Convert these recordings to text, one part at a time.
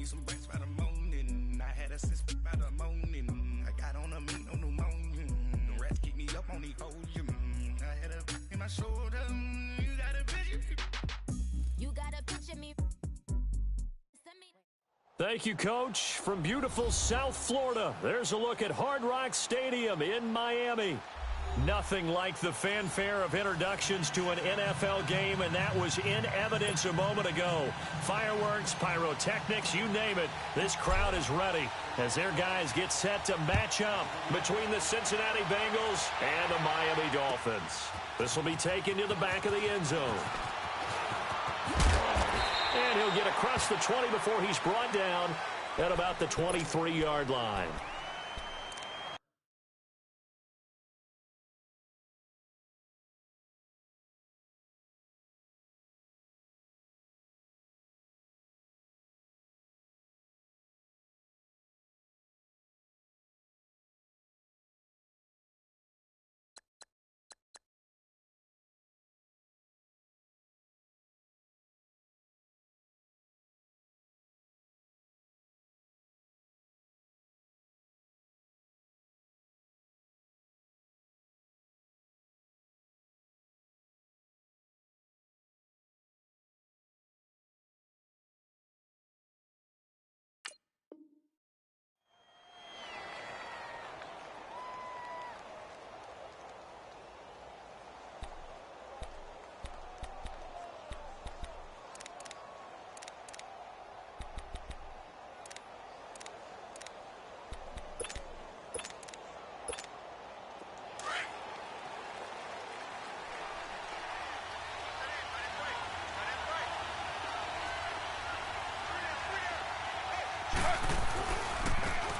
some bricks by the morning. I had a sis by the morning. I got on a meat, no pneumonia. The rats keep me up on the podium. I had a in my shoulder. You got a picture. You got a picture me. Thank you, Coach. From beautiful South Florida, there's a look at Hard Rock Stadium in Miami. Nothing like the fanfare of introductions to an NFL game, and that was in evidence a moment ago. Fireworks, pyrotechnics, you name it. This crowd is ready as their guys get set to match up between the Cincinnati Bengals and the Miami Dolphins. This will be taken to the back of the end zone. And he'll get across the 20 before he's brought down at about the 23-yard line.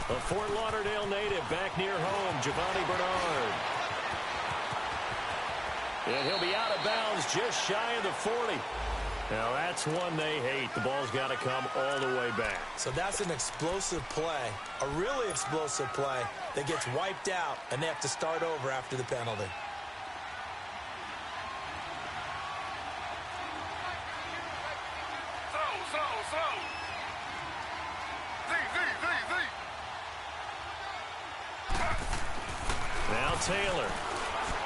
A Fort Lauderdale native back near home, Giovanni Bernard. And he'll be out of bounds just shy of the 40. Now, that's one they hate. The ball's got to come all the way back. So that's an explosive play, a really explosive play that gets wiped out, and they have to start over after the penalty. Now Taylor.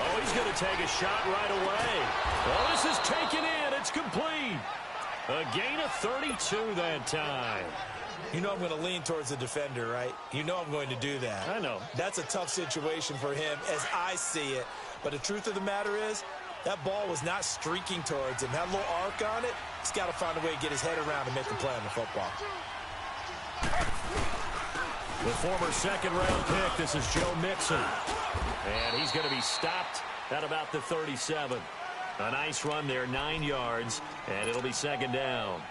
Oh, he's going to take a shot right away. Oh, this is taken in. It's complete. A gain of 32 that time. You know I'm going to lean towards the defender, right? You know I'm going to do that. I know. That's a tough situation for him as I see it. But the truth of the matter is, that ball was not streaking towards him. Had a little arc on it. He's got to find a way to get his head around and make a play on the football. The former second-round pick, this is Joe Mixon. And he's going to be stopped at about the 37. A nice run there, 9 yards, and it'll be second down.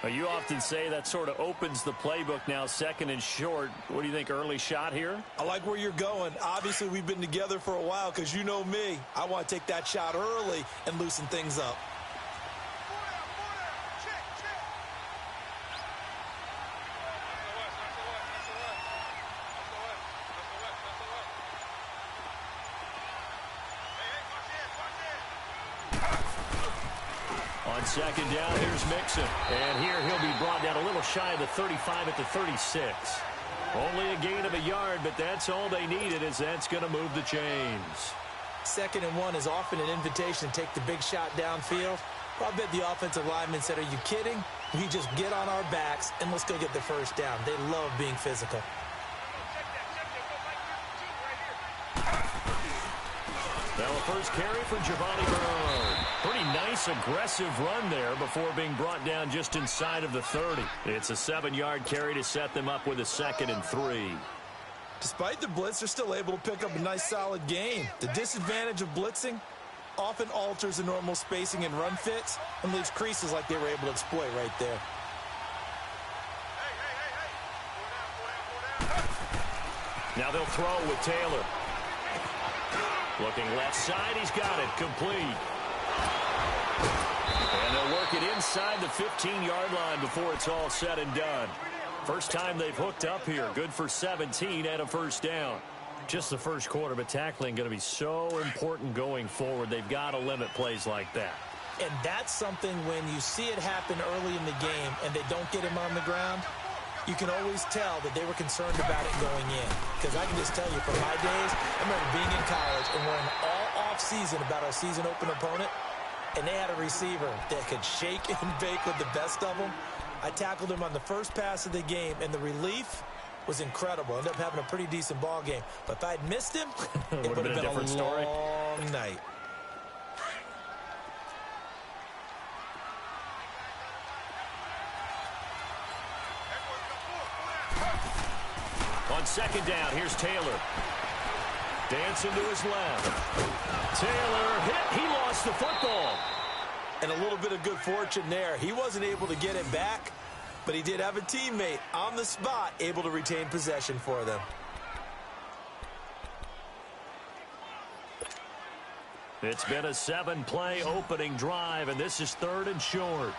You often say that sort of opens the playbook now, second and short. What do you think, early shot here? I like where you're going. Obviously, we've been together for a while because you know me. I want to take that shot early and loosen things up. On second down, here's Mixon. And here he'll be brought down a little shy of the 35 at the 36. Only a gain of a yard, but that's all they needed, as that's going to move the chains. 2nd and 1 is often an invitation to take the big shot downfield. Well, I bet the offensive lineman said, are you kidding? We just get on our backs and let's go get the first down. They love being physical. Now a first carry for Giovanni Bernard. Pretty nice, aggressive run there before being brought down just inside of the 30. It's a 7-yard carry to set them up with a 2nd and 3. Despite the blitz, they're still able to pick up a nice, solid gain. The disadvantage of blitzing often alters the normal spacing and run fits and leaves creases like they were able to exploit right there. Now they'll throw with Taylor. Looking left side, he's got it, complete. And they'll work it inside the 15-yard line before it's all said and done. First time they've hooked up here. Good for 17 and a first down. Just the first quarter, but tackling going to be so important going forward. They've got to limit plays like that. And that's something when you see it happen early in the game and they don't get him on the ground, you can always tell that they were concerned about it going in. Because I can just tell you, from my days, I remember being in college and worrying all off-season about our season open opponent, and they had a receiver that could shake and bake with the best of them. I tackled him on the first pass of the game, and the relief was incredible. Ended up having a pretty decent ball game. But if I'd missed him, it would have been a long night. On second down, here's Taylor. Dancing to his left. Taylor hit. He lost the football. And a little bit of good fortune there. He wasn't able to get it back, but he did have a teammate on the spot able to retain possession for them. It's been a 7-play opening drive, and this is 3rd and short.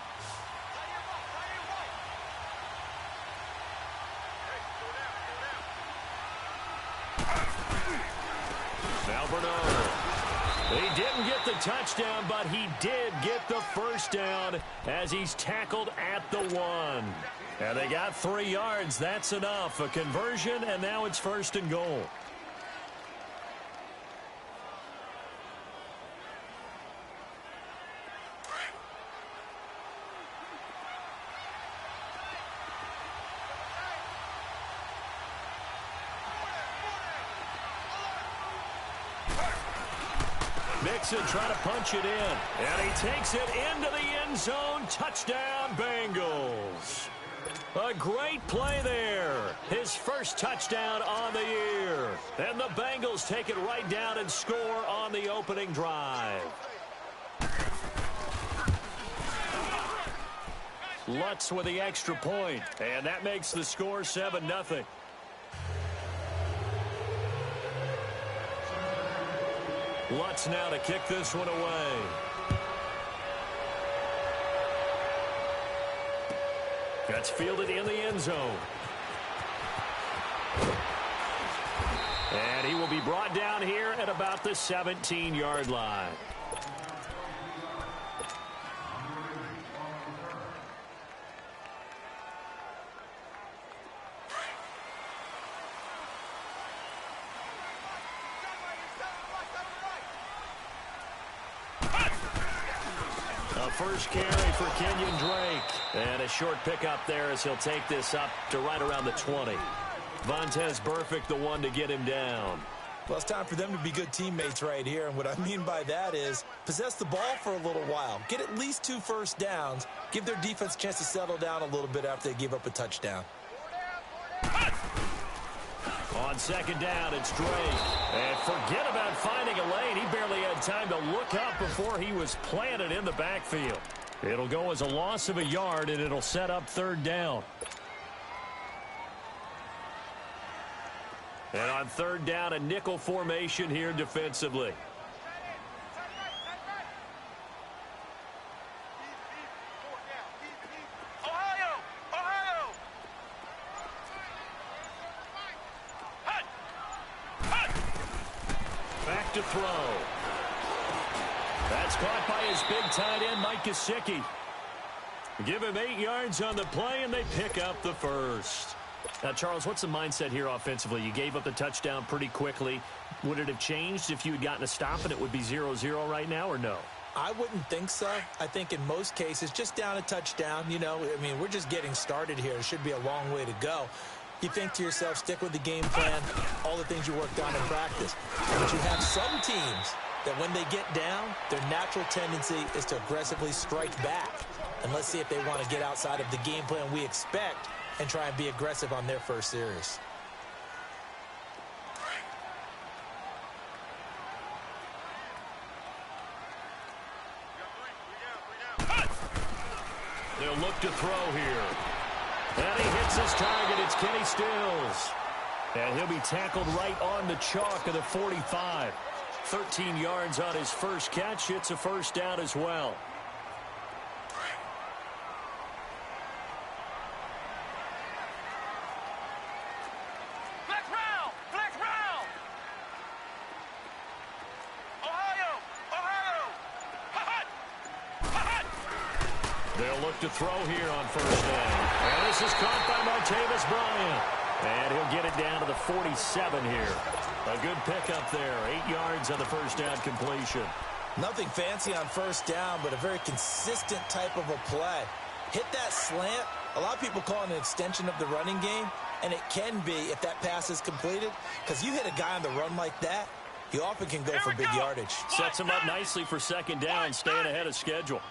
He didn't get the touchdown, but he did get the first down as he's tackled at the 1. And they got 3 yards. That's enough. A conversion, and now it's 1st and goal. Mixon trying to punch it in. And he takes it into the end zone. Touchdown, Bengals. A great play there. His first touchdown on the year. And the Bengals take it right down and score on the opening drive. Lutz with the extra point. And that makes the score 7-0. Lutz now to kick this one away. That's fielded in the end zone. And he will be brought down here at about the 17-yard line. First carry for Kenyon Drake. And a short pickup there as he'll take this up to right around the 20. Vontaze Burfict, the one to get him down. Well, it's time for them to be good teammates right here. And what I mean by that is possess the ball for a little while. Get at least 2 first downs. Give their defense a chance to settle down a little bit after they give up a touchdown. On second down, it's Drake. And forget about finding a lane. He barely had time to look up before he was planted in the backfield. It'll go as a loss of a yard, and it'll set up 3rd down. And on 3rd down, a nickel formation here defensively. To throw. That's caught by his big tight end, Mike Gesicki. Give him 8 yards on the play, and they pick up the first. Now, Charles, what's the mindset here offensively? You gave up the touchdown pretty quickly. Would it have changed if you had gotten a stop and it would be 0-0 right now, or no? I wouldn't think so. I think in most cases, just down a touchdown, you know, I mean, we're just getting started here. It should be a long way to go. You think to yourself, stick with the game plan, all the things you worked on in practice. But you have some teams that when they get down, their natural tendency is to aggressively strike back. And let's see if they want to get outside of the game plan we expect and try and be aggressive on their first series. They'll look to throw here. And he hits his target. It's Kenny Stills. And he'll be tackled right on the chalk of the 45. 13 yards on his first catch. It's a first down as well. They'll look to throw here on first down. And this is caught by Martavis Bryant. And he'll get it down to the 47 here. A good pickup there. 8 yards on the first down completion. Nothing fancy on first down, but a very consistent type of a play. Hit that slant. A lot of people call it an extension of the running game, and it can be if that pass is completed, because you hit a guy on the run like that, he often can go for big yardage. Sets him up nicely for second down, staying ahead of schedule.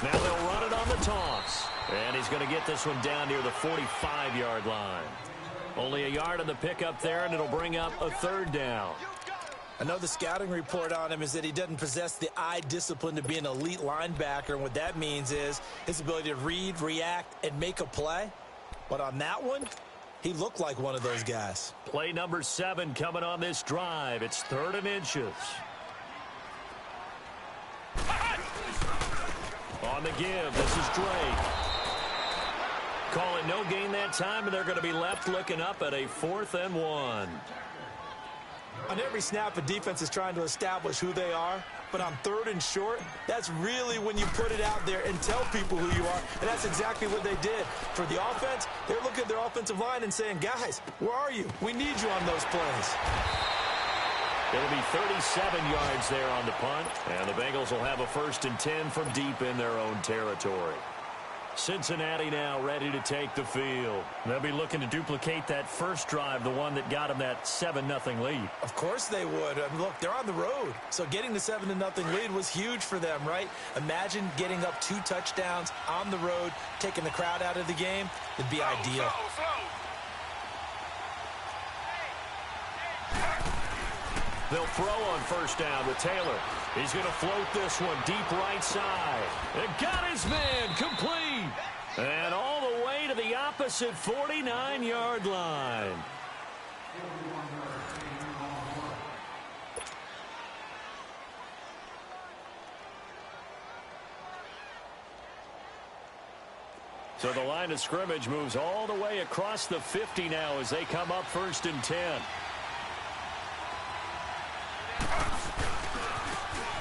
Now they'll run it on the toss. And he's going to get this one down near the 45-yard line. Only a yard on the pickup there, and it'll bring up a third down. I know the scouting report on him is that he doesn't possess the eye discipline to be an elite linebacker. And what that means is his ability to read, react, and make a play. But on that one, he looked like one of those guys. Play number 7 coming on this drive. It's 3rd and inches. On the give, this is Drake. Calling no gain that time, and they're going to be left looking up at a 4th and 1. On every snap, a defense is trying to establish who they are. But on 3rd and short, that's really when you put it out there and tell people who you are. And that's exactly what they did. For the offense, they're looking at their offensive line and saying, guys, where are you? We need you on those plays. It'll be 37 yards there on the punt. And the Bengals will have a 1st and 10 from deep in their own territory. Cincinnati now ready to take the field. They'll be looking to duplicate that first drive, the one that got them that 7-0 lead. Of course they would. I mean, look, they're on the road. So getting the 7-0 lead was huge for them, right? Imagine getting up 2 touchdowns on the road, taking the crowd out of the game. It'd be ideal. They'll throw on first down with Taylor. He's going to float this one deep right side. And got his man complete. And all the way to the opposite 49-yard line. So the line of scrimmage moves all the way across the 50 now as they come up 1st and 10.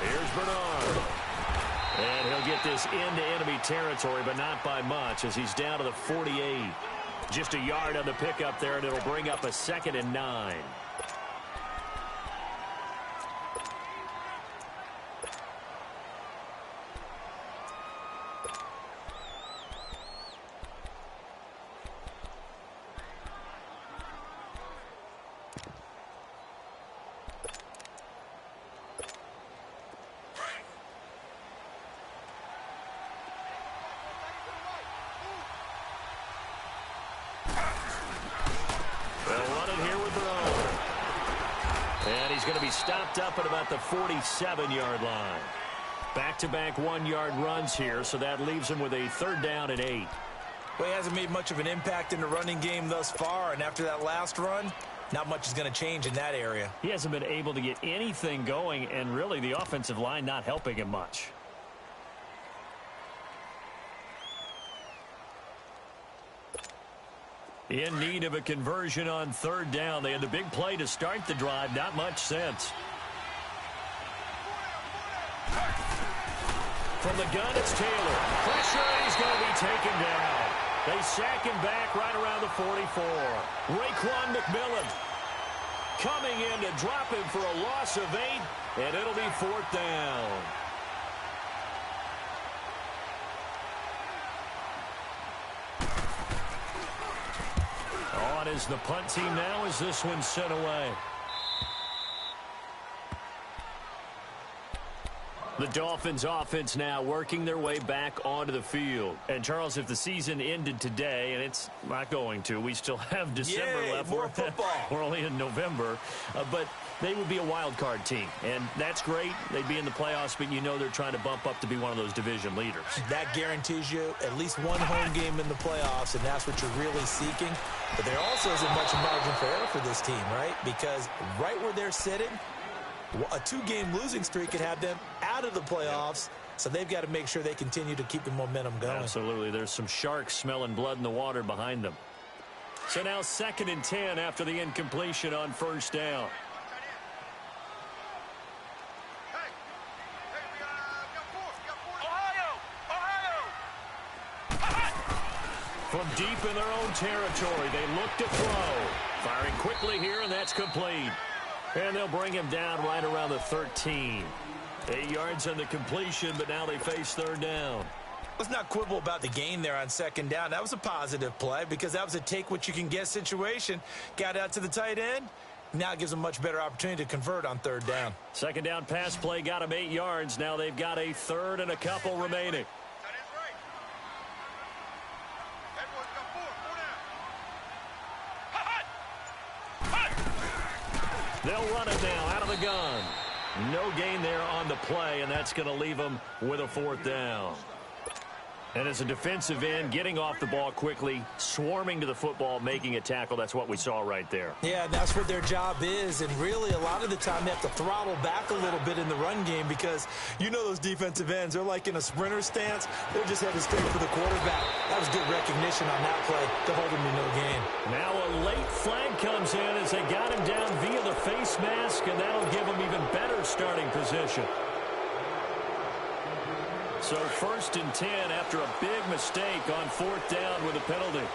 Here's Bernard. And he'll get this into enemy territory, but not by much as he's down to the 48. Just a yard on the pickup there, and it'll bring up a 2nd and 9. He's going to be stopped up at about the 47-yard line. Back-to-back 1-yard runs here, so that leaves him with a 3rd down and 8. Well, he hasn't made much of an impact in the running game thus far, and after that last run, not much is going to change in that area. He hasn't been able to get anything going, and really the offensive line not helping him much. In need of a conversion on 3rd down. They had the big play to start the drive. Not much sense. From the gun, it's Taylor. Pressure, he's going to be taken down. They sack him back right around the 44. Raekwon McMillan coming in to drop him for a loss of 8, and it'll be 4th down. On is the punt team now as this one's sent away. The Dolphins offense now working their way back onto the field. And Charles, if the season ended today, and it's not going to, we still have December left. More football. We're only in November. But they would be a wild card team. And that's great. They'd be in the playoffs, but you know they're trying to bump up to be one of those division leaders. That guarantees you at least one home game in the playoffs, and that's what you're really seeking. But there also isn't much margin for error for this team, right? Because right where they're sitting, a 2-game losing streak could have them out of the playoffs, so they've got to make sure they continue to keep the momentum going. Absolutely. There's some sharks smelling blood in the water behind them. So now 2nd and 10 after the incompletion on 1st down. From deep in their own territory, they look to throw. Firing quickly here, and that's complete. And they'll bring him down right around the 13. 8 yards on the completion, but now they face third down. Let's not quibble about the gain there on second down. That was a positive play because that was a take-what-you-can-get situation. Got out to the tight end. Now it gives them a much better opportunity to convert on third down. Second down pass play got them 8 yards. Now they've got a third and a couple remaining. They'll run it now out of the gun. No gain there on the play, and that's going to leave them with a fourth down. And as a defensive end, getting off the ball quickly, swarming to the football, making a tackle, that's what we saw right there. Yeah, and that's what their job is. And really, a lot of the time, they have to throttle back a little bit in the run game because you know those defensive ends, they're like in a sprinter stance. They're just headed straight for the quarterback. That was good recognition on that play to hold him to no gain. Now a late flag comes in as they got him down via the face mask, and that'll give him even better starting position. So 1st and 10 after a big mistake on fourth down with a penalty.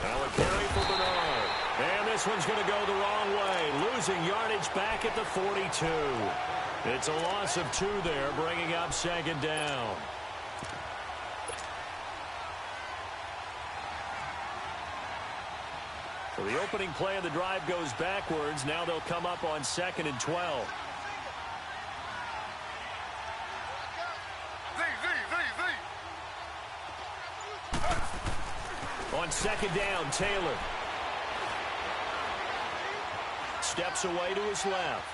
Now a carry for Bernard. And this one's going to go the wrong way. Losing yardage back at the 42. It's a loss of 2 there, bringing up second down. So the opening play of the drive goes backwards. Now they'll come up on 2nd and 12. On second down, Taylor. Steps away to his left.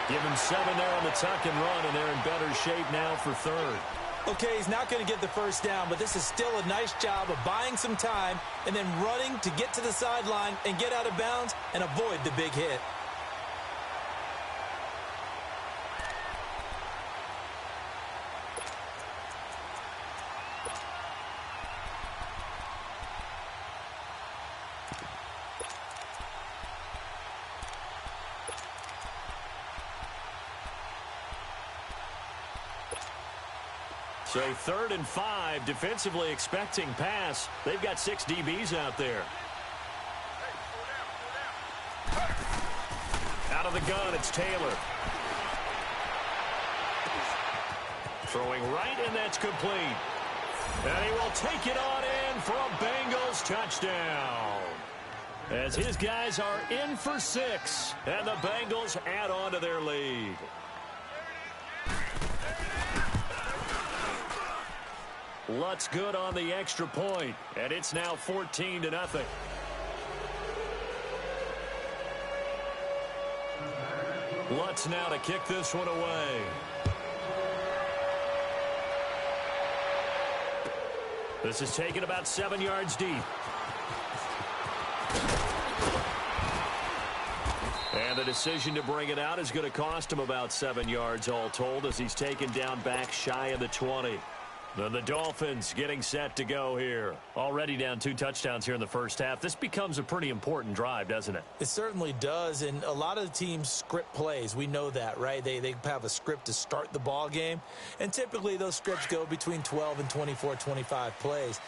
Give him 7 there on the tuck and run, and they're in better shape now for third. Okay, he's not going to get the first down, but this is still a nice job of buying some time and then running to get to the sideline and get out of bounds and avoid the big hit. So 3rd and 5, defensively expecting pass. They've got 6 DBs out there. Out of the gun, it's Taylor. Throwing right, and that's complete. And he will take it on in for a Bengals touchdown. As his guys are in for 6, and the Bengals add on to their lead. Lutz good on the extra point, and it's now 14-0. Lutz now to kick this one away. This is taken about 7 yards deep. And the decision to bring it out is going to cost him about 7 yards all told as he's taken down back shy of the 20. Then the Dolphins getting set to go here. Already down 2 touchdowns here in the first half. This becomes a pretty important drive, doesn't it? It certainly does, and a lot of the teams script plays. We know that, right? They have a script to start the ball game, and typically those scripts go between 12 and 24, 25 plays.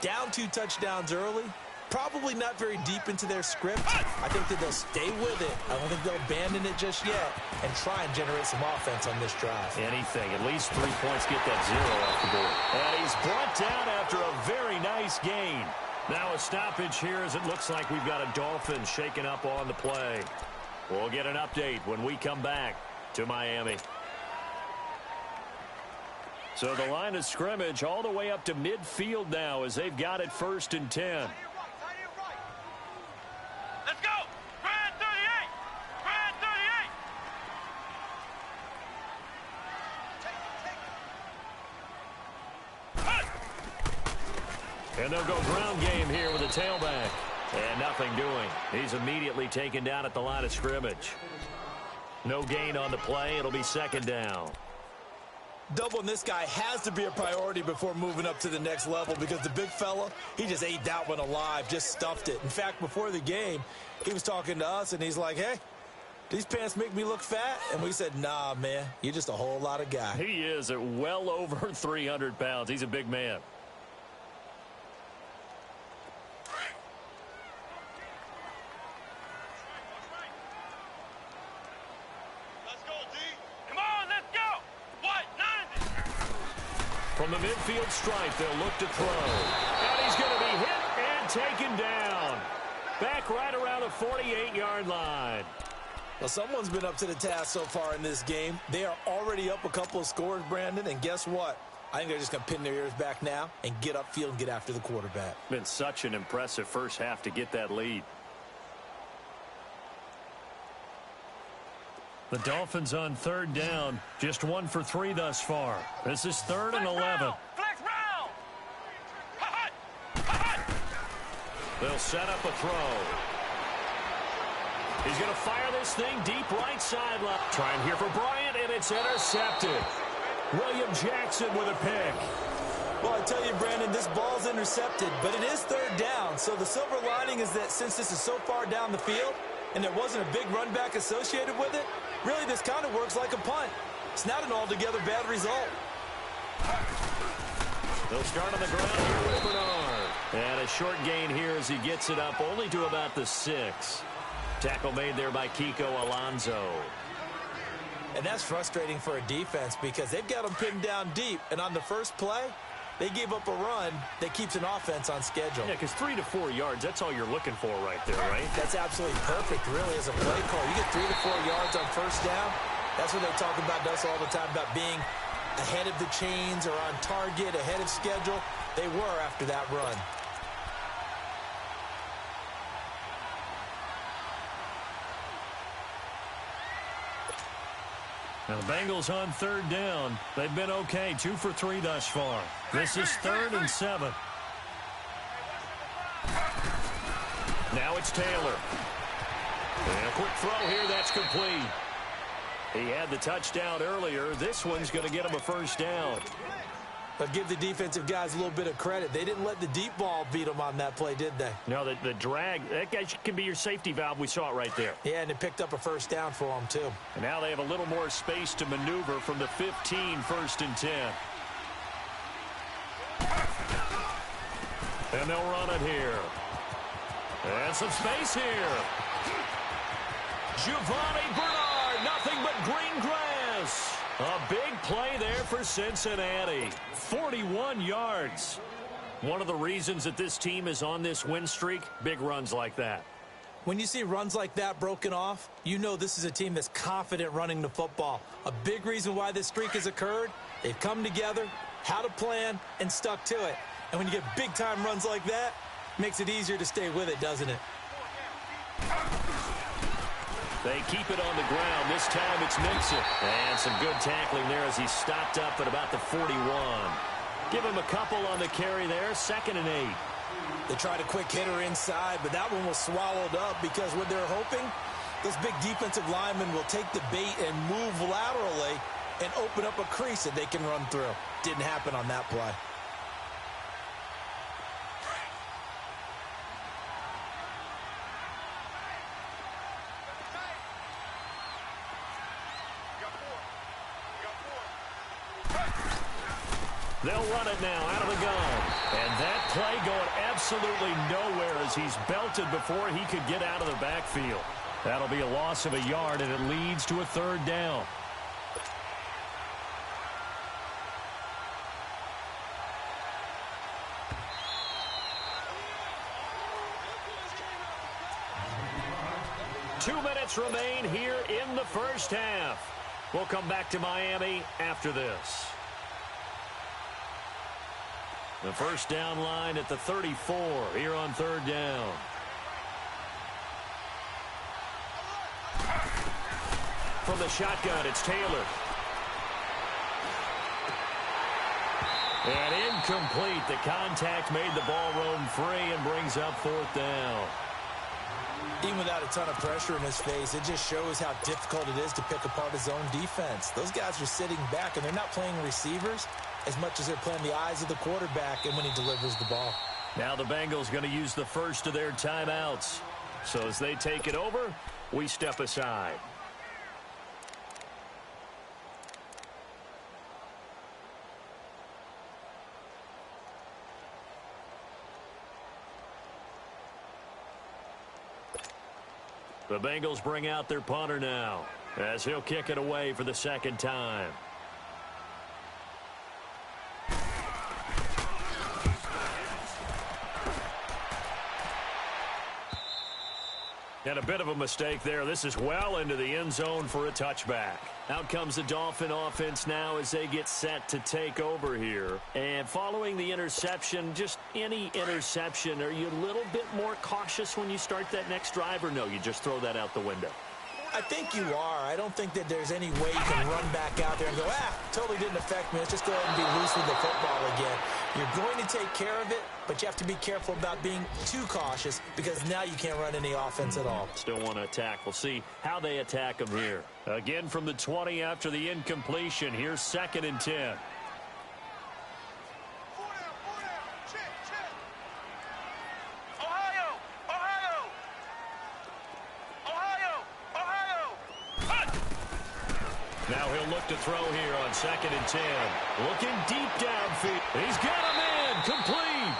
Down 2 touchdowns early, probably not very deep into their script. I think that they'll stay with it. I don't think they'll abandon it just yet and try and generate some offense on this drive. Anything. At least 3 points, get that 0 off the board. And he's brought down after a very nice gain. Now a stoppage here as it looks like we've got a Dolphin shaken up on the play. We'll get an update when we come back to Miami. So the line of scrimmage all the way up to midfield now as they've got it 1st and 10. And they'll go ground game here with a tailback. And nothing doing. He's immediately taken down at the line of scrimmage. No gain on the play. It'll be 2nd down. Doubling this guy has to be a priority before moving up to the next level because the big fella, he just ate that one alive, just stuffed it. In fact, before the game, he was talking to us, and he's like, hey, These pants make me look fat. And we said, nah, man, you're just a whole lot of guy. He is at well over 300 pounds. He's a big man. From the midfield stripe, they'll look to throw. And he's going to be hit and taken down. Back right around the 48-yard line. Well, someone's been up to the task so far in this game. They are already up a couple of scores, Brandon, and guess what? I think they're just going to pin their ears back now and get upfield and get after the quarterback. Been such an impressive first half to get that lead. The Dolphins on third down, just 1 for 3 thus far. This is 3rd and 11. Flex round. They'll set up a throw. He's going to fire this thing deep right sideline. Trying here for Bryant, and it's intercepted. William Jackson with a pick. Well, I tell you, Brandon, this ball's intercepted, but it is third down. So the silver lining is that since this is so far down the field and there wasn't a big run back associated with it, really this kind of works like a punt. It's not an altogether bad result. They'll start on the ground here with Bernard. And a short gain here as he gets it up only to about the 6. Tackle made there by Kiko Alonso. And that's frustrating for a defense because they've got them pinned down deep. And on the first play, they gave up a run that keeps an offense on schedule. Yeah, because 3 to 4 yards, that's all you're looking for right there, right? That's absolutely perfect, really, as a play call. You get 3 to 4 yards on first down. That's what they talk about us all the time, about being ahead of the chains or on target, ahead of schedule. They were after that run. Now the Bengals on third down. They've been okay, 2 for 3 thus far. This is 3rd and 7. Now it's Taylor. And a quick throw here, that's complete. He had the touchdown earlier. This one's going to get him a first down. But give the defensive guys a little bit of credit. They didn't let the deep ball beat them on that play, did they? No, the drag, that guy can be your safety valve. We saw it right there. Yeah, and it picked up a first down for them, too. And now they have a little more space to maneuver from the 15, 1st and 10. And they'll run it here. And some space here. Giovanni Bernard, nothing but green grass. A big play there for Cincinnati. 41 yards. One of the reasons that this team is on this win streak, big runs like that. When you see runs like that broken off, you know this is a team that's confident running the football. A big reason why this streak has occurred, they've come together, had a plan, and stuck to it. And when you get big-time runs like that, it makes it easier to stay with it, doesn't it? They keep it on the ground. This time it's Mixon. And some good tackling there as he stopped up at about the 41. Give him a couple on the carry there. 2nd and 8. They tried a quick hitter inside, but that one was swallowed up because what they're hoping, those big defensive linemen will take the bait and move laterally and open up a crease that they can run through. Didn't happen on that play. They'll run it now out of the gun. And that play going absolutely nowhere as he's belted before he could get out of the backfield. That'll be a loss of a yard, and it leads to a 3rd down. Two minutes remain here in the first half. We'll come back to Miami after this. The first down line at the 34 here on 3rd down. From the shotgun, it's Taylor. And incomplete. The contact made the ball roam free and brings up 4th down. Even without a ton of pressure in his face, it just shows how difficult it is to pick apart his own defense. Those guys are sitting back, and they're not playing receivers as much as they're playing the eyes of the quarterback and when he delivers the ball. Now the Bengals going to use the first of their timeouts. So as they take it over, we step aside. The Bengals bring out their punter now, as he'll kick it away for the second time. And a bit of a mistake there. This is well into the end zone for a touchback. Out comes the Dolphin offense now as they get set to take over here. And following the interception, just any interception, are you a little bit more cautious when you start that next drive, or no, you just throw that out the window? I think you are. I don't think that there's any way you can run back out there and go, totally didn't affect me. Let's just go ahead and be loose with the football again. You're going to take care of it, but you have to be careful about being too cautious because now you can't run any offense at all. Still want to attack. We'll see how they attack them here. Again from the 20 after the incompletion. Here's 2nd and 10. Now he'll look to throw here on 2nd and 10. Looking deep downfield. He's got him in. Complete.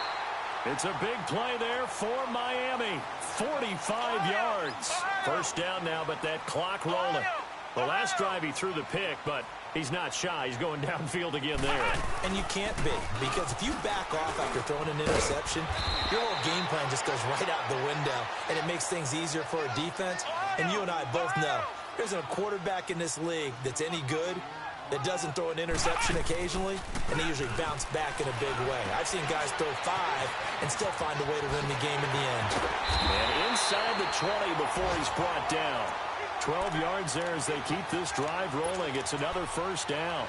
It's a big play there for Miami. 45 yards. First down now, but that clock rolling. The last drive he threw the pick, but he's not shy. He's going downfield again there. And you can't be, because if you back off after throwing an interception, your whole game plan just goes right out the window, and it makes things easier for a defense. And you and I both know there isn't a quarterback in this league that's any good that doesn't throw an interception occasionally, and they usually bounce back in a big way. I've seen guys throw 5 and still find a way to win the game in the end. And inside the 20 before he's brought down. 12 yards there as they keep this drive rolling. It's another first down.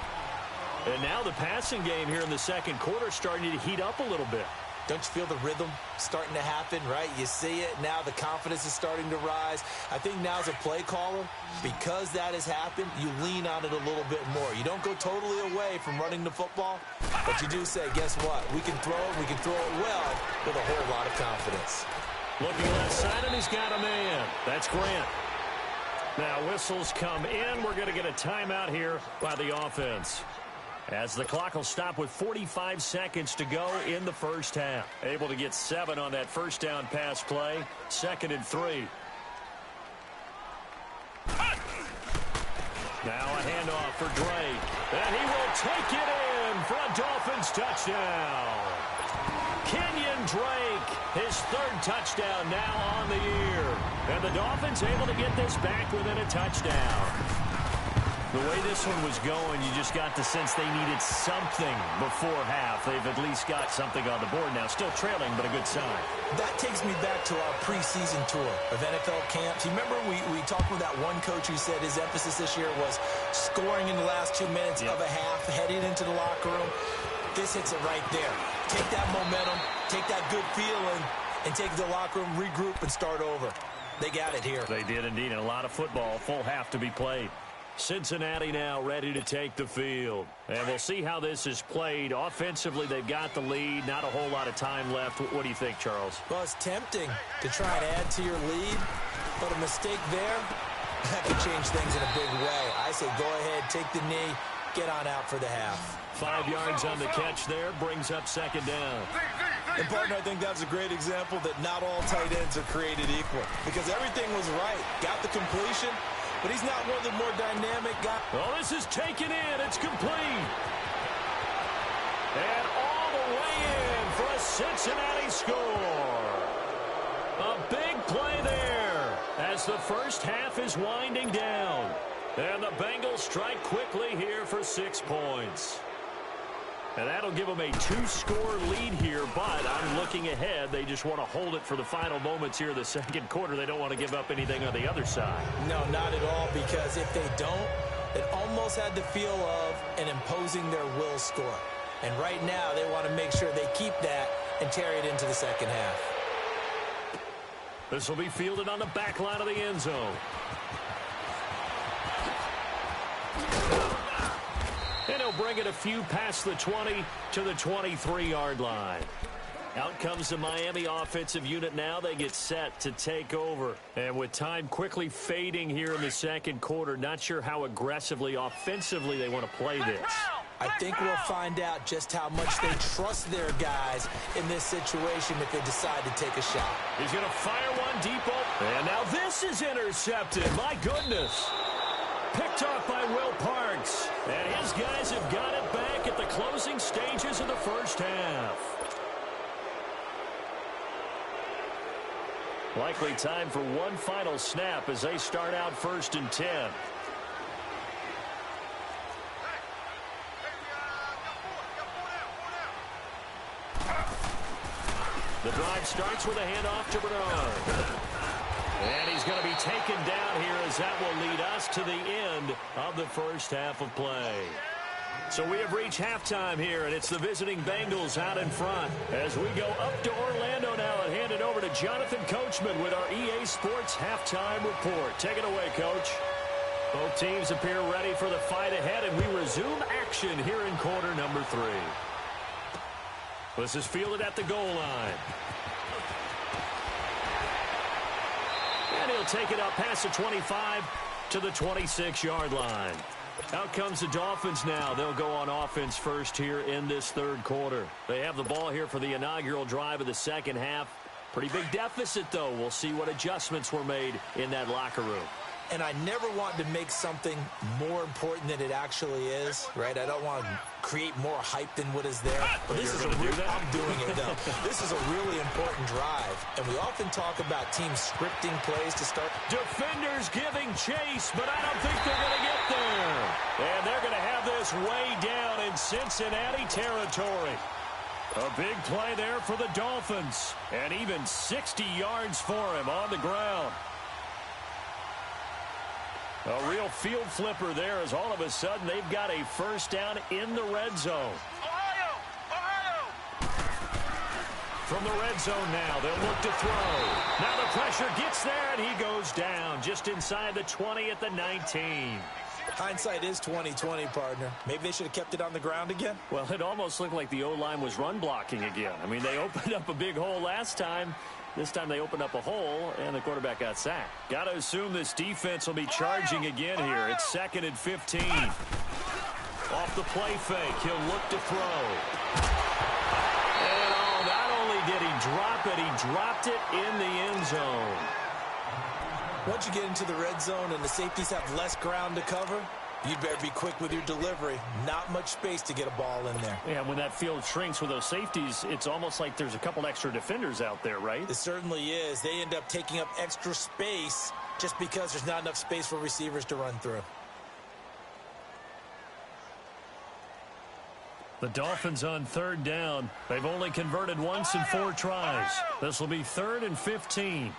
And now the passing game here in the second quarter starting to heat up a little bit. Don't you feel the rhythm starting to happen, right? You see it. Now the confidence is starting to rise. I think now as a play caller, because that has happened, you lean on it a little bit more. You don't go totally away from running the football, but you do say, guess what? We can throw it. We can throw it well with a whole lot of confidence. Looking left side, and he's got a man. That's Grant. Now whistles come in. We're going to get a timeout here by the offense, as the clock will stop with 45 seconds to go in the first half. Able to get 7 on that first down pass play. 2nd and 3. Now a handoff for Drake. And he will take it in for a Dolphins touchdown. Kenyon Drake, his 3rd touchdown now on the year. And the Dolphins able to get this back within a touchdown. The way this one was going, you just got the sense they needed something before half. They've at least got something on the board now. Still trailing, but a good sign. That takes me back to our preseason tour of NFL camps. You remember we talked with that one coach who said his emphasis this year was scoring in the last 2 minutes of a half, heading into the locker room. This hits it right there. Take that momentum, take that good feeling, and take the locker room, regroup, and start over. They got it here. They did indeed, and a lot of football, full half to be played. Cincinnati now ready to take the field. And we'll see how this is played. Offensively, they've got the lead. Not a whole lot of time left. What do you think, Charles? Well, it's tempting to try and add to your lead, but a mistake there, that could change things in a big way. I say go ahead, take the knee, get on out for the half. 5 yards on the catch there, brings up 2nd down. And, partner, I think that's a great example that not all tight ends are created equal, because everything was right. Got the completion, but he's not one of the more dynamic guys. Well, this is taken in. It's complete. And all the way in for a Cincinnati score. A big play there as the first half is winding down. And the Bengals strike quickly here for 6 points. And that'll give them a 2-score lead here, but I'm looking ahead. They just want to hold it for the final moments here in the second quarter. They don't want to give up anything on the other side. No, not at all, because if they don't, it almost had the feel of an imposing their will score. And right now, they want to make sure they keep that and carry it into the second half. This will be fielded on the back line of the end zone. And he'll bring it a few past the 20 to the 23-yard line. Out comes the Miami offensive unit now. They get set to take over. And with time quickly fading here in the second quarter, not sure how aggressively, offensively they want to play this. I think we'll find out just how much they trust their guys in this situation if they decide to take a shot. He's going to fire one deep open. And now this is intercepted. My goodness. Picked off by Will Parks. And his guys have got it back at the closing stages of the first half. Likely time for one final snap as they start out 1st and 10. The drive starts with a handoff to Bernard. And he's going to be taken down here as that will lead us to the end of the first half of play. So we have reached halftime here, and it's the visiting Bengals out in front. As we go up to Orlando now and hand it over to Jonathan Coachman with our EA Sports Halftime Report. Take it away, Coach. Both teams appear ready for the fight ahead, and we resume action here in quarter number 3. This is fielded at the goal line. And he'll take it up past the 25 to the 26-yard line. Out comes the Dolphins now. They'll go on offense first here in this third quarter. They have the ball here for the inaugural drive of the second half. Pretty big deficit, though. We'll see what adjustments were made in that locker room. And I never want to make something more important than it actually is, right? I don't want to create more hype than what is there. But this is I'm doing it, though. This is a really important drive. And we often talk about teams scripting plays to start. Defenders giving chase, but I don't think they're going to get there. And they're going to have this way down in Cincinnati territory. A big play there for the Dolphins. And even 60 yards for him on the ground. A real field flipper there as all of a sudden they've got a first down in the red zone. From the red zone now, they'll look to throw. Now the pressure gets there, and he goes down just inside the 20 at the 19. Hindsight is 20/20, partner. Maybe they should have kept it on the ground again. Well, it almost looked like the O-line was run blocking again. I mean, they opened up a big hole last time. This time they opened up a hole, and the quarterback got sacked. Got to assume this defense will be charging again here. It's 2nd and 15. Off the play fake, he'll look to throw. And not only did he drop it, he dropped it in the end zone. Once you get into the red zone and the safeties have less ground to cover, you'd better be quick with your delivery. Not much space to get a ball in there. Yeah, when that field shrinks with those safeties, it's almost like there's a couple extra defenders out there, right? It certainly is. They end up taking up extra space just because there's not enough space for receivers to run through. The Dolphins on 3rd down. They've only converted once in 4 tries. This will be 3rd and 15.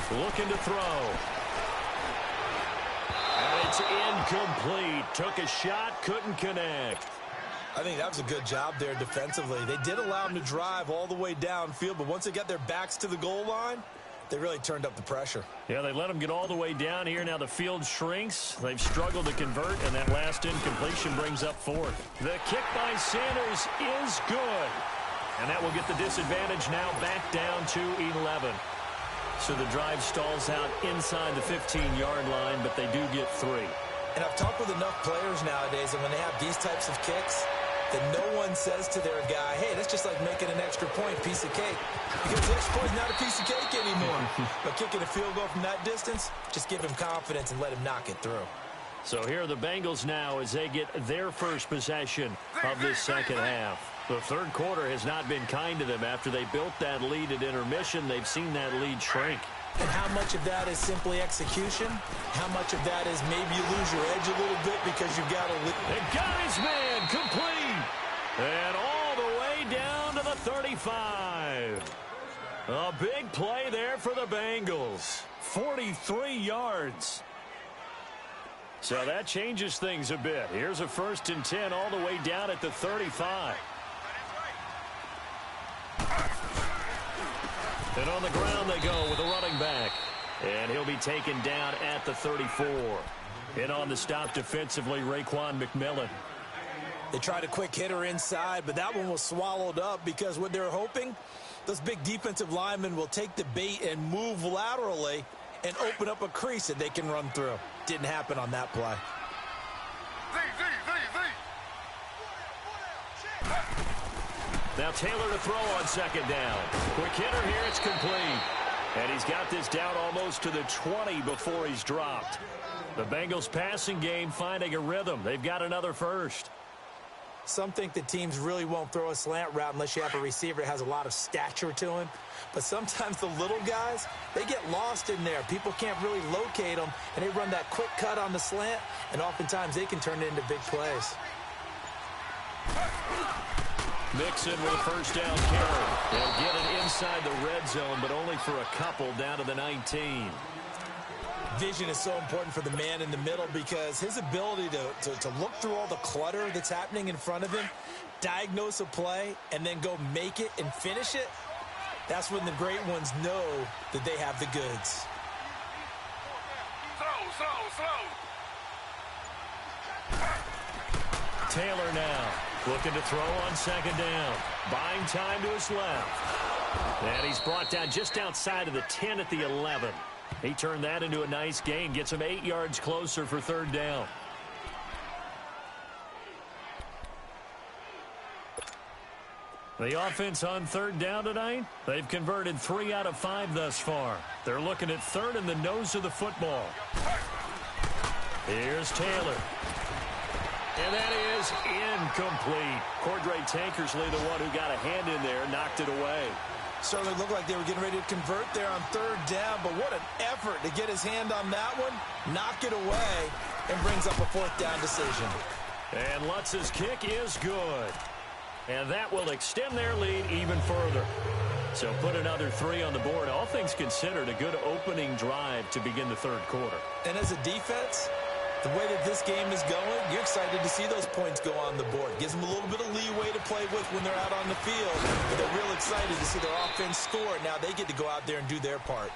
Looking to throw. And it's incomplete. Took a shot, couldn't connect. I think that was a good job there defensively. They did allow him to drive all the way downfield, but once they got their backs to the goal line, they really turned up the pressure. Yeah, they let him get all the way down here. Now the field shrinks. They've struggled to convert, and that last incompletion brings up 4th. The kick by Sanders is good. And that will get the disadvantage now back down to 11. So the drive stalls out inside the 15-yard line, but they do get 3. And I've talked with enough players nowadays, and when they have these types of kicks, that no one says to their guy, hey, that's just like making an extra point, piece of cake. Because the extra point is not a piece of cake anymore. But kicking a field goal from that distance, just give him confidence and let him knock it through. So here are the Bengals now as they get their first possession of this second half. The third quarter has not been kind to them. After they built that lead at intermission, they've seen that lead shrink. And how much of that is simply execution? How much of that is maybe you lose your edge a little bit because you've got a lead? And got his man complete. And all the way down to the 35. A big play there for the Bengals. 43 yards. So that changes things a bit. Here's a 1st and 10 all the way down at the 35. And on the ground they go with a running back. And he'll be taken down at the 34. And on the stop defensively, Raekwon McMillan. They tried a quick hitter inside, but that one was swallowed up because what they're hoping, those big defensive linemen will take the bait and move laterally and open up a crease that they can run through. Didn't happen on that play. Now Taylor to throw on second down. Quick hitter here, it's complete. And he's got this down almost to the 20 before he's dropped. The Bengals passing game finding a rhythm. They've got another first. Some think that teams really won't throw a slant route unless you have a receiver that has a lot of stature to him. But sometimes the little guys, they get lost in there. People can't really locate them, and they run that quick cut on the slant, and oftentimes they can turn it into big plays. Mixon with a first down carry. They'll get it inside the red zone, but only for a couple down to the 19. Vision is so important for the man in the middle because his ability to look through all the clutter that's happening in front of him, diagnose a play, and then go make it and finish it, that's when the great ones know that they have the goods. Taylor now looking to throw on second down. Buying time to his left. And he's brought down just outside of the 10 at the 11. He turned that into a nice gain, gets him 8 yards closer for third down. The offense on third down tonight, they've converted 3 out of 5 thus far. They're looking at third in the nose of the football. Here's Taylor. And that is incomplete. Cordray Tankersley, the one who got a hand in there, knocked it away. Certainly looked like they were getting ready to convert there on third down, but what an effort to get his hand on that one, knock it away, and brings up a fourth down decision. And Lutz's kick is good. And that will extend their lead even further. So put another 3 on the board. All things considered, a good opening drive to begin the third quarter. And as a defense, the way that this game is going, you're excited to see those points go on the board. Gives them a little bit of leeway to play with when they're out on the field. But they're real excited to see their offense score. Now they get to go out there and do their part.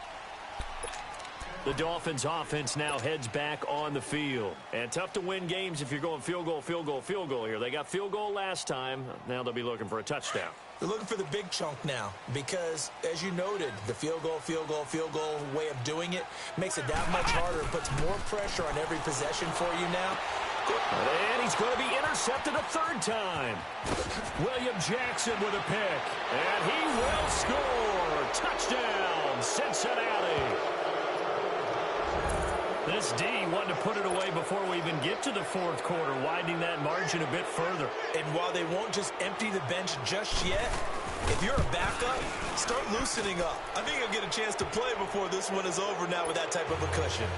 The Dolphins' offense now heads back on the field. And tough to win games if you're going field goal, field goal, field goal here. They got field goal last time. Now they'll be looking for a touchdown. They're looking for the big chunk now because, as you noted, the field goal way of doing it makes it that much harder and puts more pressure on every possession for you now. And he's going to be intercepted a third time. William Jackson with a pick. And he will score. Touchdown, Cincinnati. This D wanted to put it away before we even get to the fourth quarter, widening that margin a bit further. And while they won't just empty the bench just yet, if you're a backup, start loosening up. I think you'll get a chance to play before this one is over now with that type of a cushion.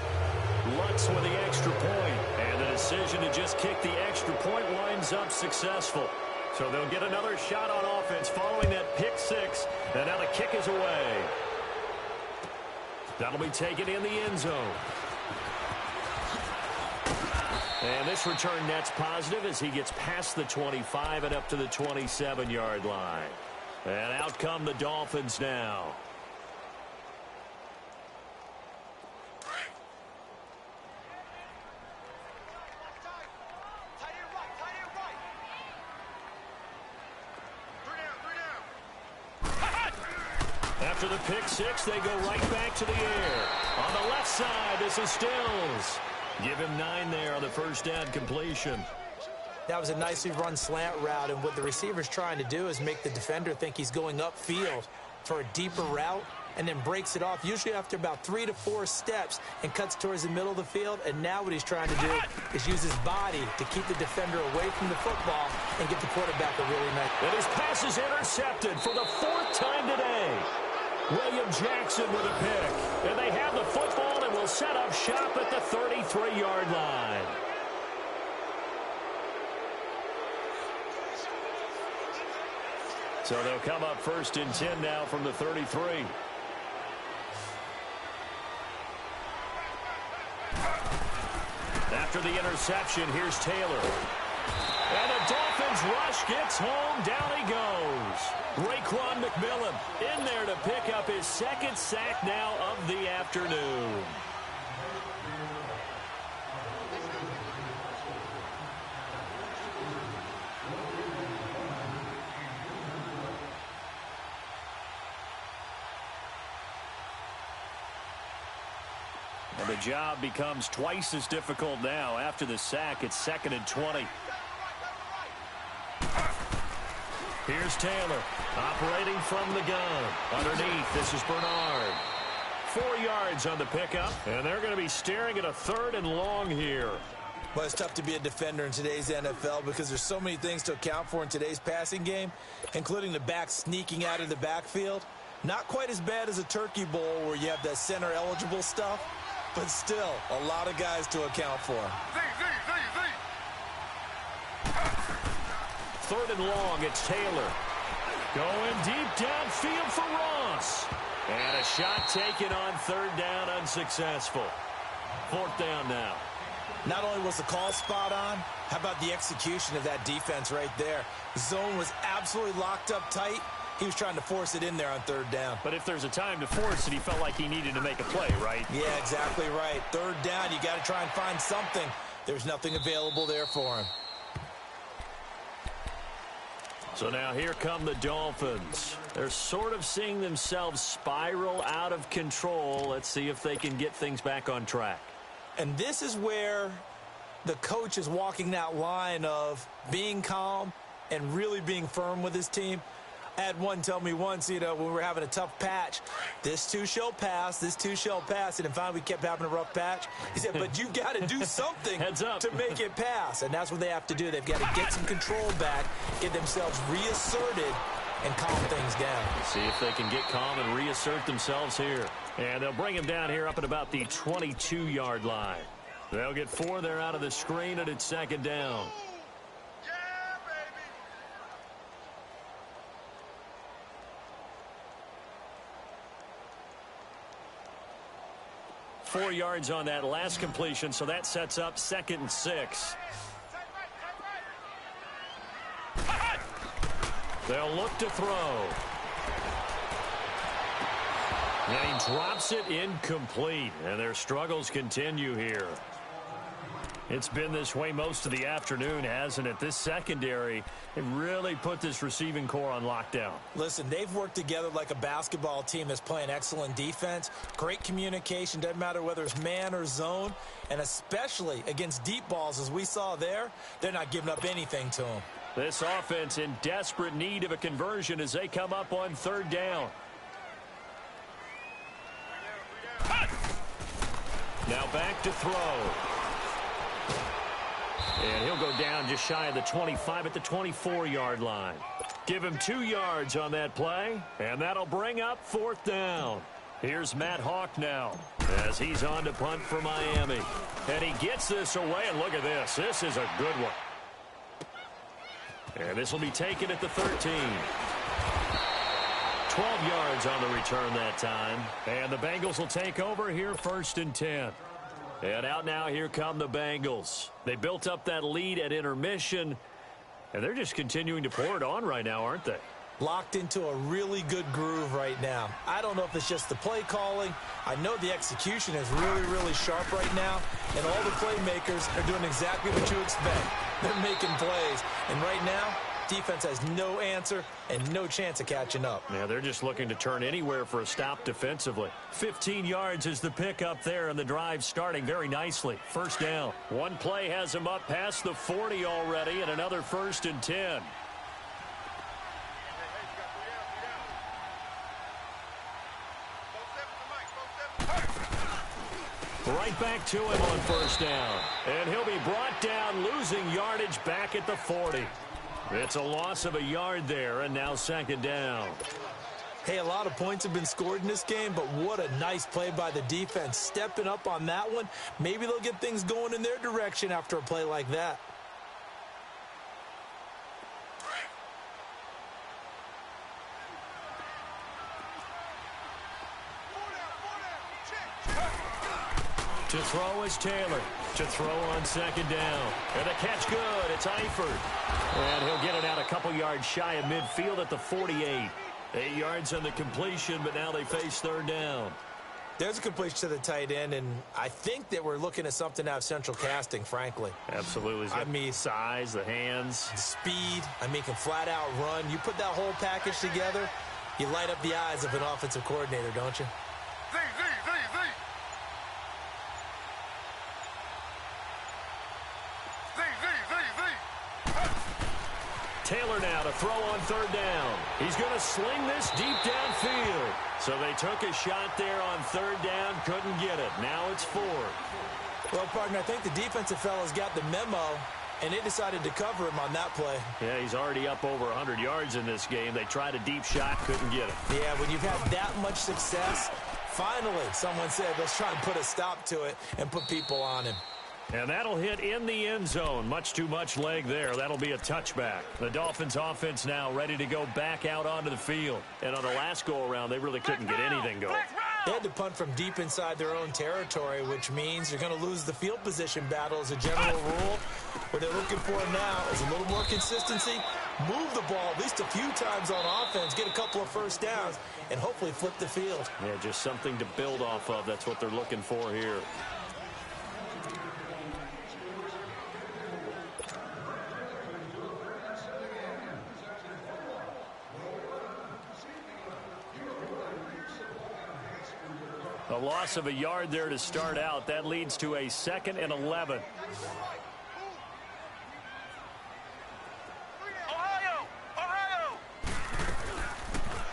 Lutz with the extra point, and the decision to just kick the extra point winds up successful. So they'll get another shot on offense following that pick 6, and now the kick is away. That'll be taken in the end zone. And this return net's positive as he gets past the 25 and up to the 27-yard line. And out come the Dolphins now. After the pick 6, they go right back to the air. On the left side, this is Stills. Give him 9 there on the first down completion. That was a nicely run slant route, and what the receiver's trying to do is make the defender think he's going upfield for a deeper route and then breaks it off, usually after about 3 to 4 steps, and cuts towards the middle of the field. And now what he's trying to do is use his body to keep the defender away from the football and get the quarterback a really nice. And his pass is intercepted for the 4th time today. William Jackson with a pick. And they have the football and will set up shop at the 33-yard line. So they'll come up 1st and 10 now from the 33. After the interception, here's Taylor. And the Dolphins rush gets home. Down he goes. Raekwon McMillan in there to pick up his 2nd sack now of the afternoon. And the job becomes twice as difficult now. After the sack, it's 2nd and 20. Here's Taylor, operating from the gun. Underneath, this is Bernard. 4 yards on the pickup, and they're going to be staring at a 3rd and long here. Well, it's tough to be a defender in today's NFL because there's so many things to account for in today's passing game, including the back sneaking out of the backfield. Not quite as bad as a turkey bowl where you have that center-eligible stuff, but still a lot of guys to account for. 3rd and long, it's Taylor. Going deep downfield for Ross. And a shot taken on 3rd down, unsuccessful. 4th down now. Not only was the call spot on, how about the execution of that defense right there? The zone was absolutely locked up tight. He was trying to force it in there on 3rd down. But if there's a time to force it, he felt like he needed to make a play, right? Yeah, exactly right. 3rd down, you got to try and find something. There's nothing available there for him. So now here come the Dolphins. They're sort of seeing themselves spiral out of control. Let's see if they can get things back on track. And this is where the coach is walking that line of being calm and really being firm with his team. I had one tell me once, when we were having a tough patch, this too shall pass, this too shall pass. And finally we kept having a rough patch. He said, but you've got to do something to make it pass. And that's what they have to do. They've got to get some control back, get themselves reasserted, and calm things down. See if they can get calm and reassert themselves here. And they'll bring him down here up at about the 22-yard line. They'll get 4 there out of the screen, and it's 2nd down. 4 yards on that last completion, so that sets up 2nd and 6. They'll look to throw. And he drops it incomplete, and their struggles continue here. It's been this way most of the afternoon, hasn't it? This secondary, they really put this receiving core on lockdown. Listen, they've worked together like a basketball team that's playing excellent defense. Great communication, doesn't matter whether it's man or zone. And especially against deep balls, as we saw there, they're not giving up anything to them. This offense in desperate need of a conversion as they come up on 3rd down. Now back to throw. And he'll go down just shy of the 25 at the 24-yard line. Give him 2 yards on that play, and that'll bring up 4th down. Here's Matt Hawk now as he's on to punt for Miami. And he gets this away, and look at this. This is a good one. And this will be taken at the 13. 12 yards on the return that time. And the Bengals will take over here 1st and 10. And out now, here come the Bengals. They built up that lead at intermission, and they're just continuing to pour it on right now, aren't they? Locked into a really good groove right now. I don't know if it's just the play calling. I know the execution is really, really sharp right now, and all the playmakers are doing exactly what you expect. They're making plays, and right now, defense has no answer and no chance of catching up. Yeah, they're just looking to turn anywhere for a stop defensively. 15 yards is the pickup there, and the drive starting very nicely. 1st down. One play has them up past the 40 already, and another 1st and 10. Right back to him on 1st down. And he'll be brought down, losing yardage back at the 40. It's a loss of a yard there, and now 2nd down. Hey, a lot of points have been scored in this game, but what a nice play by the defense. Stepping up on that one, maybe they'll get things going in their direction after a play like that. To throw is Taylor. To throw on 2nd down. And the catch good. It's Eifert. And he'll get it out a couple yards shy of midfield at the 48. 8 yards on the completion, but now they face 3rd down. There's a completion to the tight end, and I think that we're looking at something out of central casting, frankly. Absolutely. I mean, size, the hands. Speed. I mean, can flat out run. You put that whole package together, you light up the eyes of an offensive coordinator, don't you? Taylor now to throw on third down. He's going to sling this deep downfield. So they took a shot there on third down, couldn't get it. Now it's fourth. Well, partner, I think the defensive fellas got the memo, and they decided to cover him on that play. Yeah, he's already up over 100 yards in this game. They tried a deep shot, couldn't get it. Yeah, when you've had that much success, finally someone said, let's try and put a stop to it and put people on him. And that'll hit in the end zone. Much too much leg there. That'll be a touchback. The Dolphins offense now ready to go back out onto the field. And on the last go-around, they really couldn't get anything going. They had to punt from deep inside their own territory, which means you're going to lose the field position battle as a general rule. What they're looking for now is a little more consistency, move the ball at least a few times on offense, get a couple of first downs, and hopefully flip the field. Yeah, just something to build off of. That's what they're looking for here. A loss of a yard there to start out. That leads to a 2nd and 11.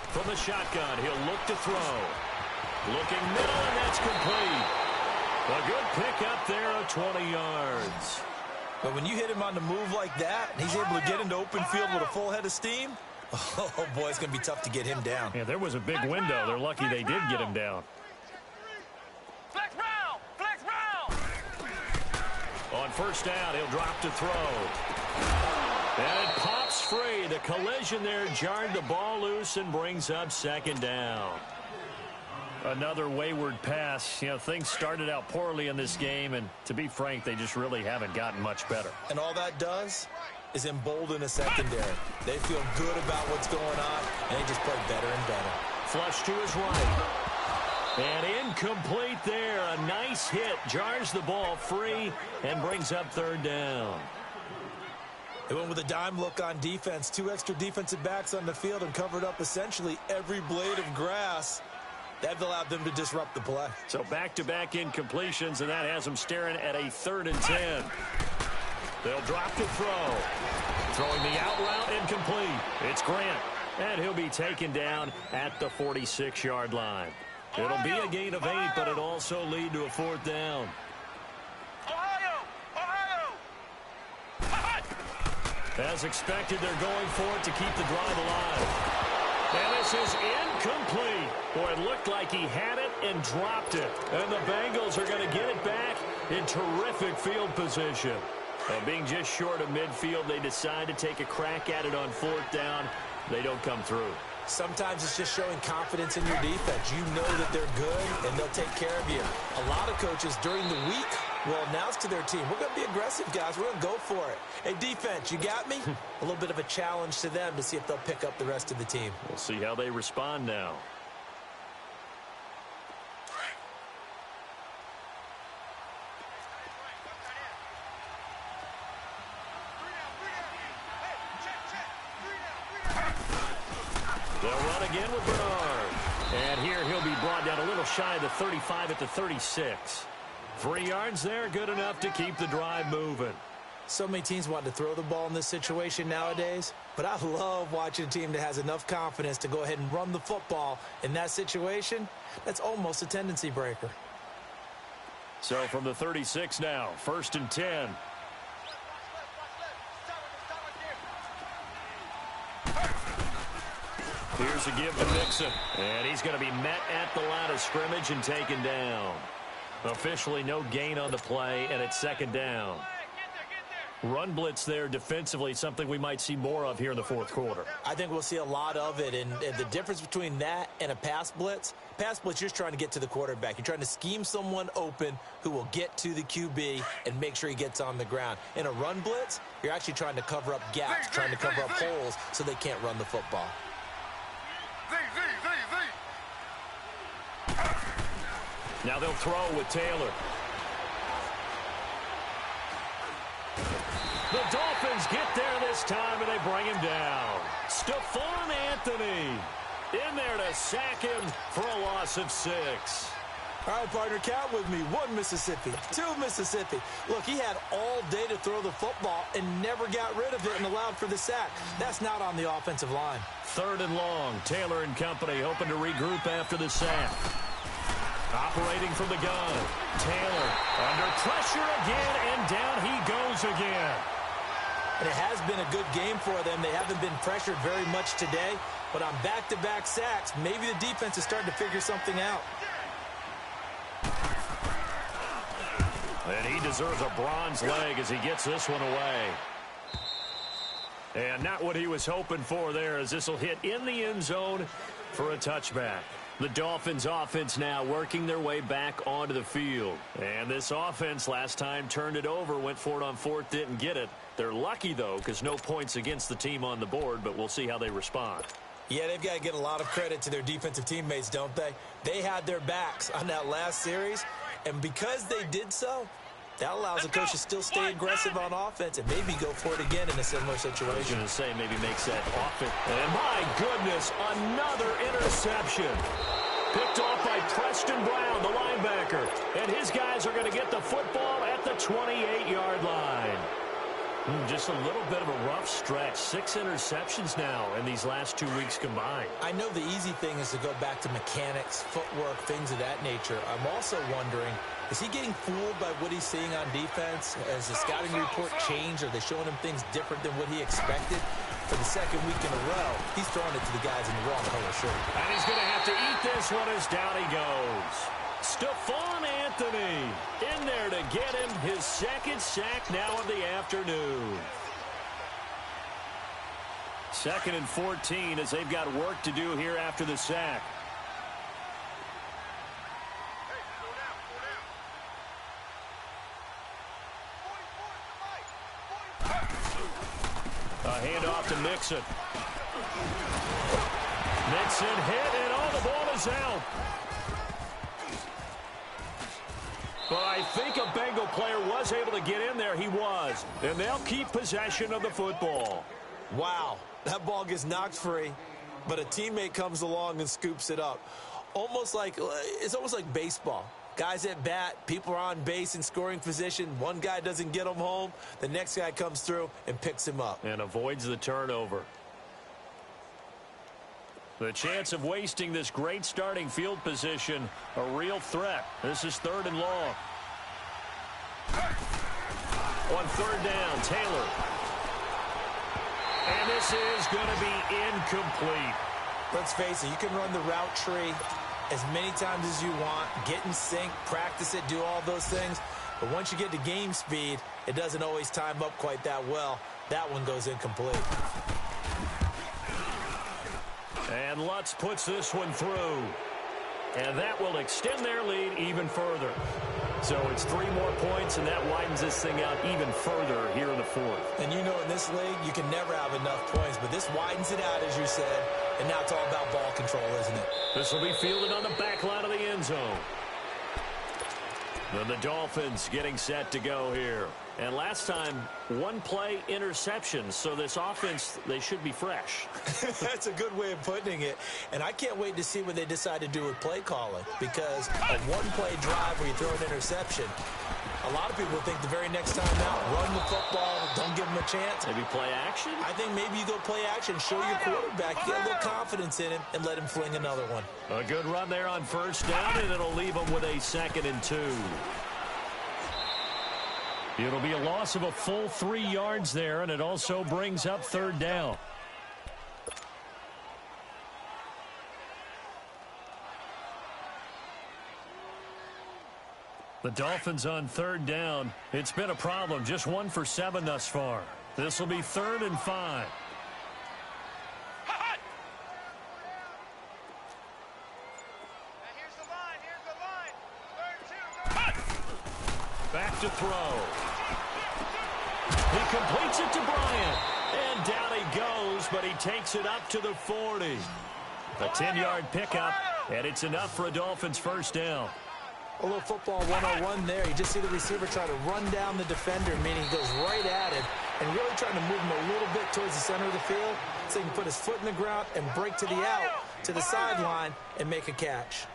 From the shotgun, he'll look to throw. Looking middle, and that's complete. A good pick up there of 20 yards. But when you hit him on the move like that, and he's able to get into open field with a full head of steam, oh boy, it's going to be tough to get him down. Yeah, there was a big window. They're lucky they did get him down. On first down, he'll drop to throw. And it pops free. The collision there jarred the ball loose and brings up 2nd down. Another wayward pass. You know, things started out poorly in this game, and to be frank, they just really haven't gotten much better. And all that does is embolden a secondary. They feel good about what's going on, and they just play better and better. Flush to his right. And incomplete there. A nice hit. Jars the ball free and brings up 3rd down. They went with a dime look on defense. 2 extra defensive backs on the field and covered up essentially every blade of grass. That allowed them to disrupt the play. So back-to-back incompletions, and that has them staring at a 3rd and 10. They'll drop to throw. Throwing the out route, incomplete. It's Grant. And he'll be taken down at the 46-yard line. It'll be a gain of 8, but it'll also lead to a 4th down. As expected, they're going for it to keep the drive alive. And this is incomplete. Boy, it looked like he had it and dropped it. And the Bengals are going to get it back in terrific field position. Being just short of midfield, they decide to take a crack at it on 4th down. They don't come through. Sometimes it's just showing confidence in your defense. You know that they're good, and they'll take care of you. A lot of coaches during the week will announce to their team, we're going to be aggressive, guys. We're going to go for it. Hey, defense, you got me? A little bit of a challenge to them to see if they'll pick up the rest of the team. We'll see how they respond now. They'll run again with Bernard. And here he'll be brought down a little shy of the 35 at the 36. 3 yards there, good enough to keep the drive moving. So many teams want to throw the ball in this situation nowadays, but I love watching a team that has enough confidence to go ahead and run the football in that situation. That's almost a tendency breaker. So from the 36 now, 1st and 10. Here's a give to Mixon. And he's going to be met at the line of scrimmage and taken down. Officially no gain on the play, and it's 2nd down. Run blitz there defensively, something we might see more of here in the 4th quarter. I think we'll see a lot of it, and the difference between that and a pass blitz, you're just trying to get to the quarterback. You're trying to scheme someone open who will get to the QB and make sure he gets on the ground. In a run blitz, you're actually trying to cover up gaps, trying to cover up holes so they can't run the football. Now they'll throw with Taylor. The Dolphins get there this time, and they bring him down. Stephon Anthony in there to sack him for a loss of 6. All right, partner, count with me. 1 Mississippi, 2 Mississippi. Look, he had all day to throw the football and never got rid of it and allowed for the sack. That's not on the offensive line. 3rd and long. Taylor and company hoping to regroup after the sack. Operating from the gun. Taylor under pressure again, and down he goes again. And it has been a good game for them. They haven't been pressured very much today, but on back-to-back sacks, maybe the defense is starting to figure something out. And he deserves a bronze leg as he gets this one away. And not what he was hoping for there, as this will hit in the end zone for a touchback. The Dolphins offense now working their way back onto the field. And this offense last time turned it over, went for it on 4th, didn't get it. They're lucky, though, because no points against the team on the board, but we'll see how they respond. Yeah, they've got to get a lot of credit to their defensive teammates, don't they? They had their backs on that last series, and because they did so, that allows the coach to still stay aggressive on offense and maybe go for it again in a similar situation. I was going to say maybe makes that offense. And my goodness, another interception. Picked off by Preston Brown, the linebacker. And his guys are going to get the football at the 28-yard line. Just a little bit of a rough stretch. 6 interceptions now in these last 2 weeks combined. I know the easy thing is to go back to mechanics, footwork, things of that nature. I'm also wondering, is he getting fooled by what he's seeing on defense? Has the scouting report changed? Are they showing him things different than what he expected? For the 2nd week in a row, he's throwing it to the guys in the wrong color shirt. And he's going to have to eat this one as down he goes. Stephon Anthony in there to get him his 2nd sack now of the afternoon. 2nd and 14 as they've got work to do here after the sack. A handoff to Mixon. Mixon hit, and the ball is out. But I think a Bengal player was able to get in there. He was. And they'll keep possession of the football. Wow, that ball gets knocked free, but a teammate comes along and scoops it up. It's almost like baseball. Guys at bat, people are on base in scoring position. One guy doesn't get him home. The next guy comes through and picks him up. And avoids the turnover. The chance of wasting this great starting field position, a real threat. This is 3rd and long. On 3rd down, Taylor. And this is going to be incomplete. Let's face it, you can run the route tree as many times as you want, get in sync, practice it, do all those things. But once you get to game speed, it doesn't always time up quite that well. That one goes incomplete. And Lutz puts this one through. And that will extend their lead even further. So it's 3 more points, and that widens this thing out even further here in the 4th. And you know in this league, you can never have enough points, but this widens it out, as you said, and now it's all about ball control, isn't it? This will be fielded on the back line of the end zone. Then the Dolphins getting set to go here. And last time, 1-play interception. So this offense, they should be fresh. That's a good way of putting it. And I can't wait to see what they decide to do with play calling. Because a 1-play drive where you throw an interception, a lot of people think the very next time out, run the football, don't give them a chance. Maybe play action? I think maybe you go play action, show your quarterback, get a little confidence in him, and let him fling another one. A good run there on 1st down, and it'll leave them with a 2nd and 2. It'll be a loss of a full 3 yards there, and it also brings up 3rd down. The Dolphins on 3rd down. It's been a problem. Just 1 for 7 thus far. This will be 3rd and 5. Back to throw. He completes it to Bryant. And down he goes, but he takes it up to the 40. A 10-yard pickup, and it's enough for a Dolphins 1st down. A little football 101 there. You just see the receiver try to run down the defender, meaning he goes right at him and really trying to move him a little bit towards the center of the field so he can put his foot in the ground and break to the out, to the sideline, and make a catch.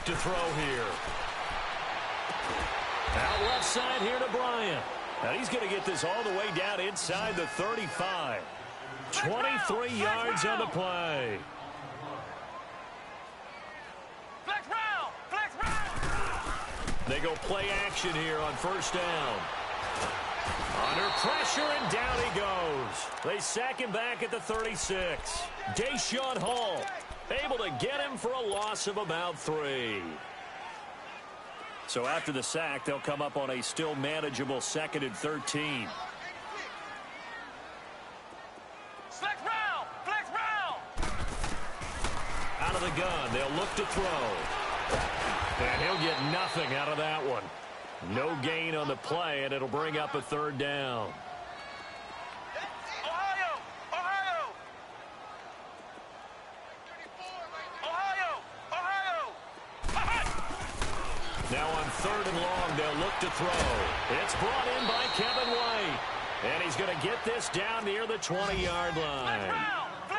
to throw here. Out left side here to Bryant. And he's going to get this all the way down inside the 35. 23 yards on the play. They go play action here on first down. Under pressure, and down he goes. They sack him back at the 36. Deshaun Hall able to get him for a loss of about 3. So after the sack, they'll come up on a still manageable 2nd and 13. Flex round! Out of the gun, they'll look to throw. And he'll get nothing out of that one. No gain on the play, and it'll bring up a 3rd down. Ohio! Now on 3rd and long, they'll look to throw. It's brought in by Kevin White. And he's going to get this down near the 20-yard line.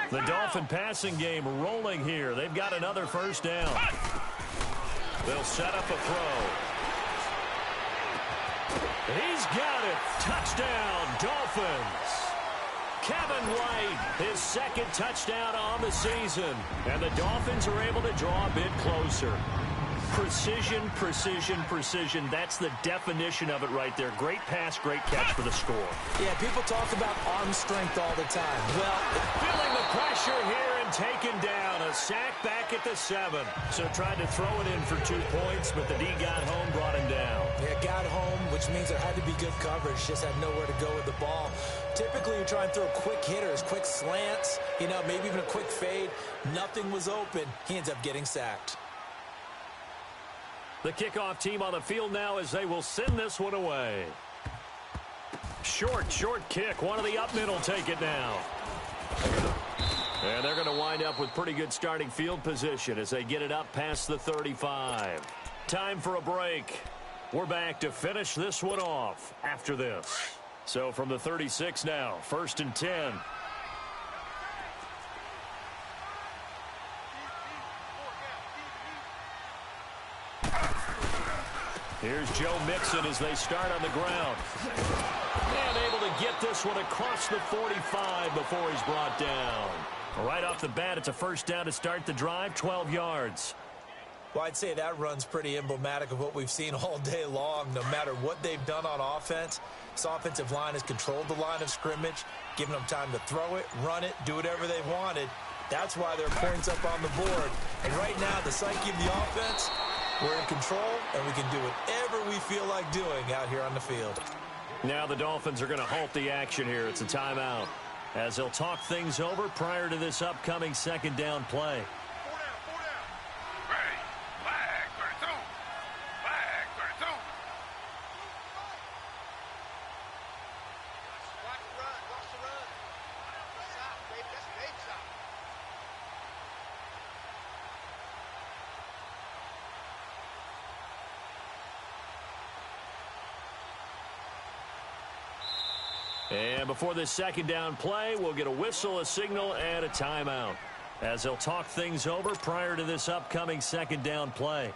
The Dolphin passing game rolling here. They've got another 1st down. They'll set up a throw. He's got it. Touchdown, Dolphins. Kevin White, his 2nd touchdown on the season. And the Dolphins are able to draw a bit closer. Precision, precision, precision. That's the definition of it right there. Great pass, great catch for the score. Yeah, people talk about arm strength all the time. Well, feeling the pressure here and taken down. A sack back at the 7. So tried to throw it in for 2 points, but the D got home, brought him down. Yeah, got home, which means there had to be good coverage. Just had nowhere to go with the ball. Typically, you try and throw quick hitters, quick slants, maybe even a quick fade. Nothing was open. He ends up getting sacked. The kickoff team on the field now as they will send this one away. Short kick. One of the up middle take it now. And they're going to wind up with pretty good starting field position as they get it up past the 35. Time for a break. We're back to finish this one off after this. So from the 36 now, 1st and 10. Here's Joe Mixon as they start on the ground. And able to get this one across the 45 before he's brought down. Right off the bat, it's a 1st down to start the drive, 12 yards. Well, I'd say that run's pretty emblematic of what we've seen all day long. No matter what they've done on offense, this offensive line has controlled the line of scrimmage, given them time to throw it, run it, do whatever they wanted. That's why there are points up on the board. And right now, the psyche of the offense, we're in control, and we can do whatever we feel like doing out here on the field. Now the Dolphins are going to halt the action here. It's a timeout as they'll talk things over prior to this upcoming 2nd down play. And before this 2nd down play, we'll get a whistle, a signal, and a timeout as they'll talk things over prior to this upcoming 2nd down play.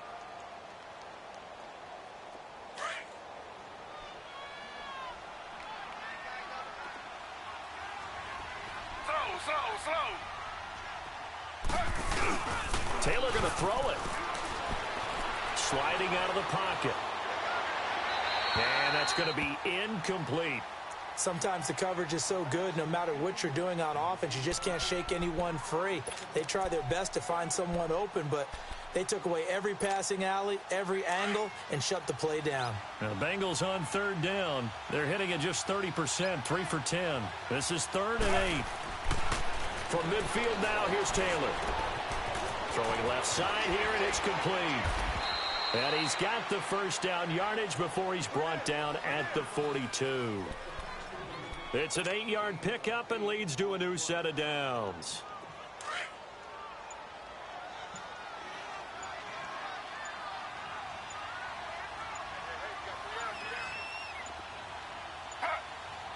Taylor going to throw it. Sliding out of the pocket. And that's going to be incomplete. Sometimes the coverage is so good, no matter what you're doing on offense, you just can't shake anyone free. They try their best to find someone open, but they took away every passing alley, every angle, and shut the play down. Now, Bengals on 3rd down. They're hitting at just 30%, 3 for 10. This is 3rd and 8. From midfield now, here's Taylor. Throwing left side here, and it's complete. And he's got the 1st down yardage before he's brought down at the 42. It's an 8-yard pickup and leads to a new set of downs.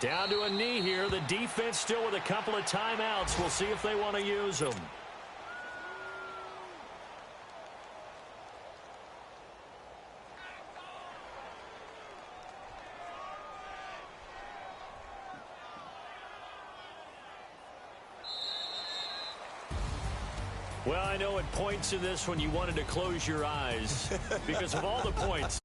Down to a knee here. The defense still with a couple of timeouts. We'll see if they want to use them. Well, I know at points in this when you wanted to close your eyes because of all the points.